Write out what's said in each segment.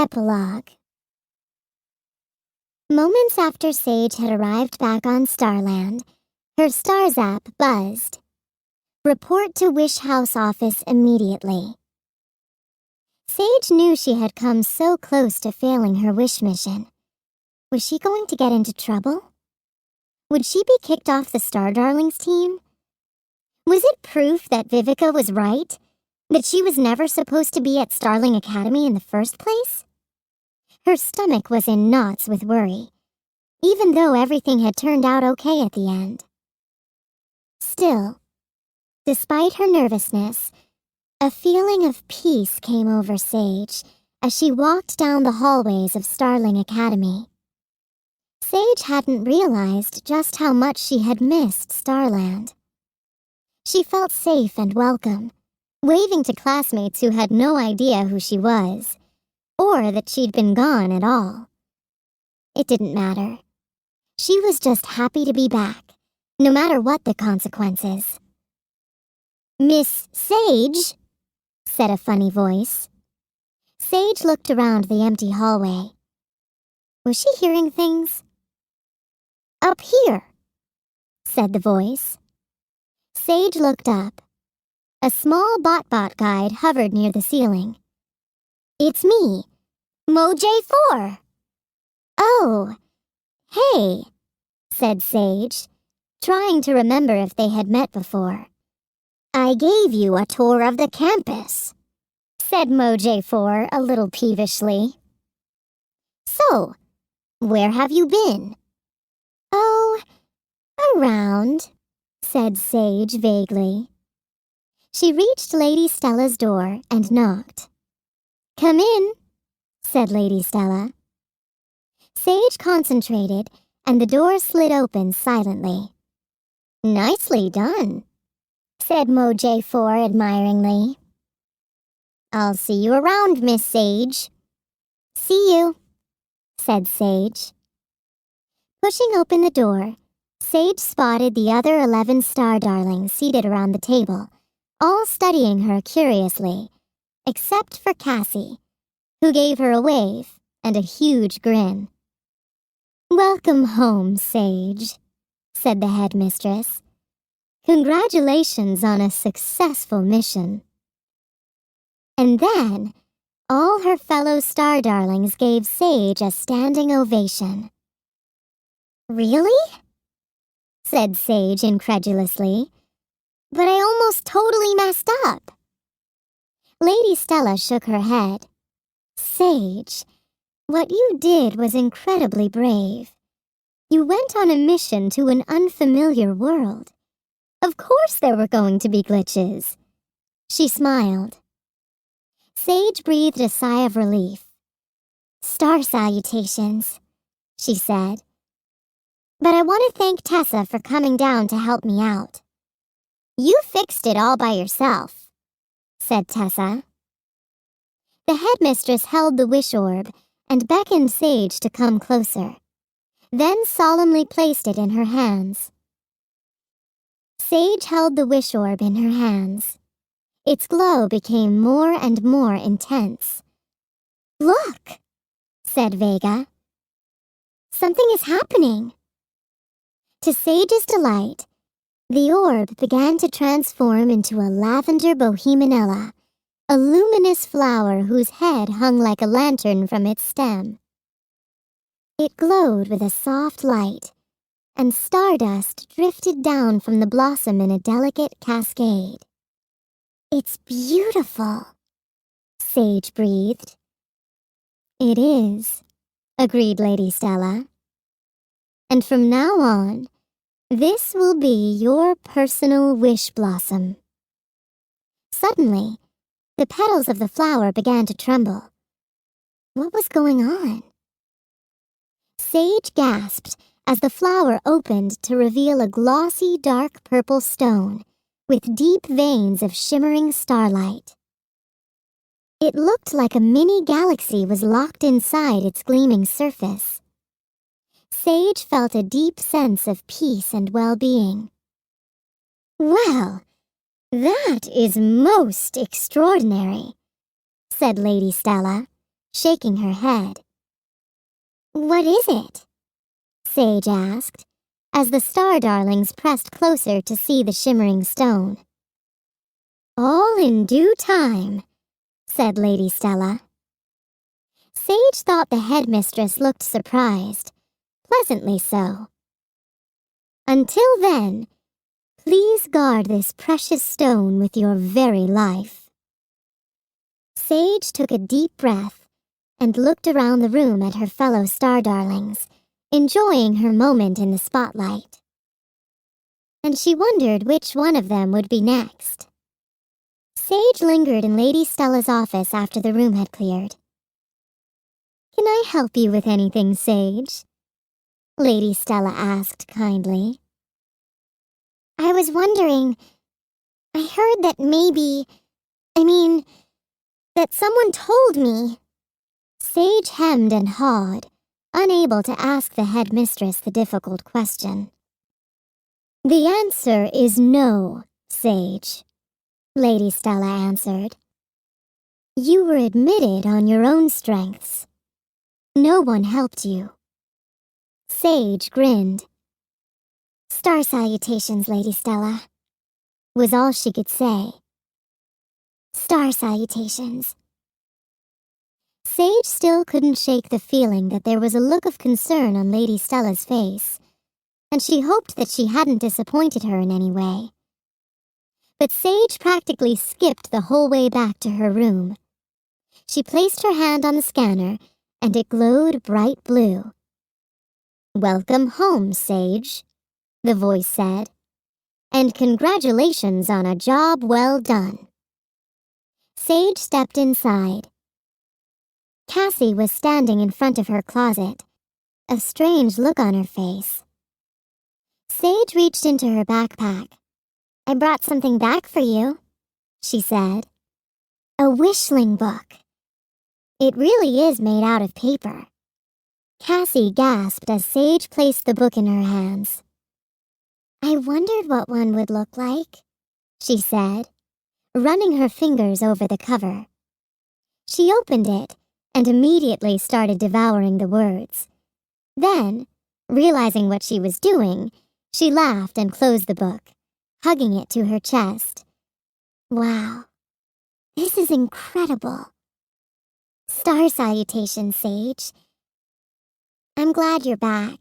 Epilogue. Moments after Sage had arrived back on Starland, her stars app buzzed. Report to Wish House office immediately. Sage knew she had come so close to failing her wish mission. Was she going to get into trouble? Would she be kicked off the Star Darlings team? Was it proof that Vivica was right? That she was never supposed to be at Starling Academy in the first place? Her stomach was in knots with worry, even though everything had turned out okay at the end. Still, despite her nervousness, a feeling of peace came over Sage as she walked down the hallways of Starling Academy. Sage hadn't realized just how much she had missed Starland. She felt safe and welcome, waving to classmates who had no idea who she was, or that she'd been gone at all. It didn't matter. She was just happy to be back, no matter what the consequences. "Miss Sage," said a funny voice. Sage looked around the empty hallway. Was she hearing things? "Up here," said the voice. Sage looked up. A small bot guide hovered near the ceiling. "It's me, Moj4. "Oh, hey," said Sage, trying to remember if they had met before. "I gave you a tour of the campus," said Moj4 a little peevishly. "So, where have you been?" "Oh, around," said Sage vaguely. She reached Lady Stella's door and knocked. "Come in," said Lady Stella. Sage concentrated, and the door slid open silently. "Nicely done," said Moj4 admiringly. "I'll see you around, Miss Sage." "See you," said Sage. Pushing open the door, Sage spotted the other 11 Star Darlings seated around the table, all studying her curiously, except for Cassie, who gave her a wave and a huge grin. "Welcome home, Sage," said the headmistress. "Congratulations on a successful mission." And then, all her fellow Star Darlings gave Sage a standing ovation. "Really?" said Sage incredulously. "But I almost totally messed up." Lady Stella shook her head. "Sage, what you did was incredibly brave. You went on a mission to an unfamiliar world. Of course there were going to be glitches." She smiled. Sage breathed a sigh of relief. "Star salutations," she said. "But I want to thank Tessa for coming down to help me out." "You fixed it all by yourself," said Tessa. The headmistress held the wish orb and beckoned Sage to come closer, then solemnly placed it in her hands. Sage held the wish orb in her hands. Its glow became more and more intense. "Look," said Vega. "Something is happening." To Sage's delight, the orb began to transform into a lavender bohemonella, a luminous flower whose head hung like a lantern from its stem. It glowed with a soft light, and stardust drifted down from the blossom in a delicate cascade. "It's beautiful," Sage breathed. "It is," agreed Lady Stella. "And from now on, this will be your personal wish blossom." Suddenly, the petals of the flower began to tremble. What was going on? Sage gasped as the flower opened to reveal a glossy dark purple stone with deep veins of shimmering starlight. It looked like a mini galaxy was locked inside its gleaming surface. Sage felt a deep sense of peace and well-being. "Well, that is most extraordinary," said Lady Stella, shaking her head. "What is it?" Sage asked, as the star darlings pressed closer to see the shimmering stone. "All in due time," said Lady Stella. Sage thought the headmistress looked surprised, pleasantly so. "Until then, please guard this precious stone with your very life." Sage took a deep breath and looked around the room at her fellow star darlings, enjoying her moment in the spotlight. And she wondered which one of them would be next. Sage lingered in Lady Stella's office after the room had cleared. "Can I help you with anything, Sage?" Lady Stella asked kindly. "I was wondering, I heard that that someone told me." Sage hemmed and hawed, unable to ask the headmistress the difficult question. "The answer is no, Sage," Lady Stella answered. "You were admitted on your own strengths. No one helped you." Sage grinned. "Star salutations, Lady Stella," was all she could say. "Star salutations." Sage still couldn't shake the feeling that there was a look of concern on Lady Stella's face, and she hoped that she hadn't disappointed her in any way. But Sage practically skipped the whole way back to her room. She placed her hand on the scanner, and it glowed bright blue. "Welcome home, Sage," the voice said, "and congratulations on a job well done." Sage stepped inside. Cassie was standing in front of her closet, a strange look on her face. Sage reached into her backpack. "I brought something back for you," she said. "A wishling book. It really is made out of paper." Cassie gasped as Sage placed the book in her hands. "I wondered what one would look like," she said, running her fingers over the cover. She opened it and immediately started devouring the words. Then, realizing what she was doing, she laughed and closed the book, hugging it to her chest. "Wow, this is incredible. Star salutations, Sage. I'm glad you're back."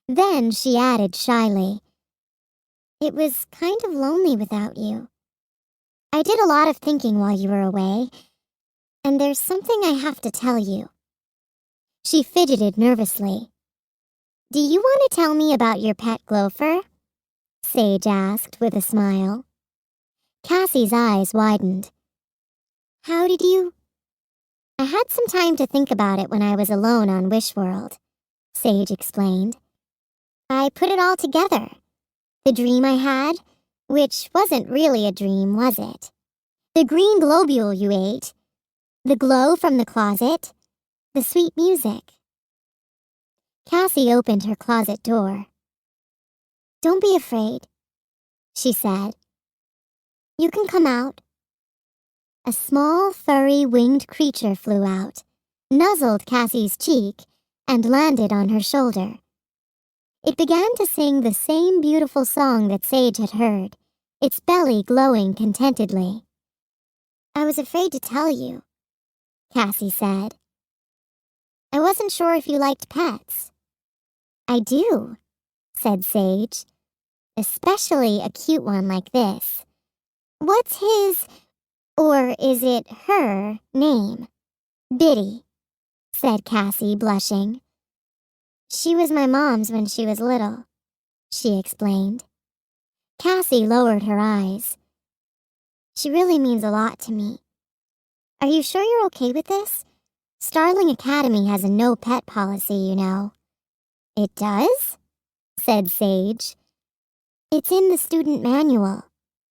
Then she added shyly, "It was kind of lonely without you. I did a lot of thinking while you were away, and there's something I have to tell you." She fidgeted nervously. "Do you want to tell me about your pet gopher?" Sage asked with a smile. Cassie's eyes widened. "How did you—" "I had some time to think about it when I was alone on Wish World," Sage explained. "I put it all together. The dream I had, which wasn't really a dream, was it? The green globule you ate, the glow from the closet, the sweet music." Cassie opened her closet door. "Don't be afraid," she said. "You can come out." A small, furry, winged creature flew out, nuzzled Cassie's cheek, and landed on her shoulder. It began to sing the same beautiful song that Sage had heard, its belly glowing contentedly. "I was afraid to tell you," Cassie said. "I wasn't sure if you liked pets." "I do," said Sage, "especially a cute one like this. What's his, or is it her, name?" "Biddy," said Cassie, blushing. "She was my mom's when she was little," she explained. Cassie lowered her eyes. "She really means a lot to me. Are you sure you're okay with this? Starling Academy has a no-pet policy, you know." "It does?" said Sage. "It's in the student manual,"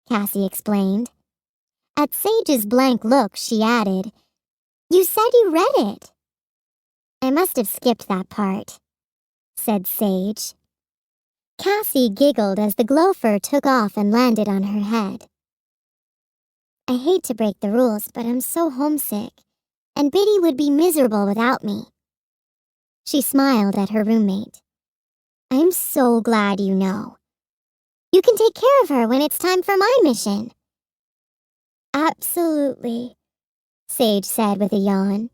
Cassie explained. At Sage's blank look, she added, "You said you read it." "I must have skipped that part," said Sage. Cassie giggled as the gopher took off and landed on her head. "I hate to break the rules, but I'm so homesick, and Biddy would be miserable without me. She smiled at her roommate. I'm so glad you know. You can take care of her when it's time for my mission. Absolutely, Sage said with a yawn.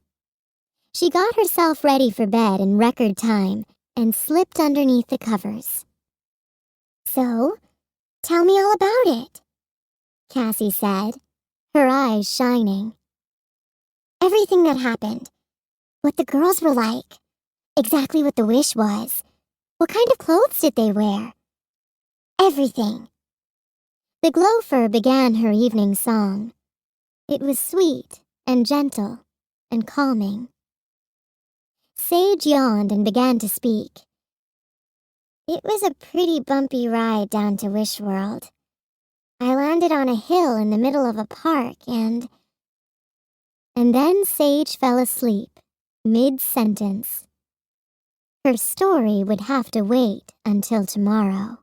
She got herself ready for bed in record time and slipped underneath the covers. So, tell me all about it, Cassie said, her eyes shining. Everything that happened, what the girls were like, exactly what the wish was, what kind of clothes did they wear? Everything. The Gopher began her evening song. It was sweet and gentle and calming. Sage yawned and began to speak. It was a pretty bumpy ride down to Wish World. I landed on a hill in the middle of a park and then Sage fell asleep, mid-sentence. Her story would have to wait until tomorrow.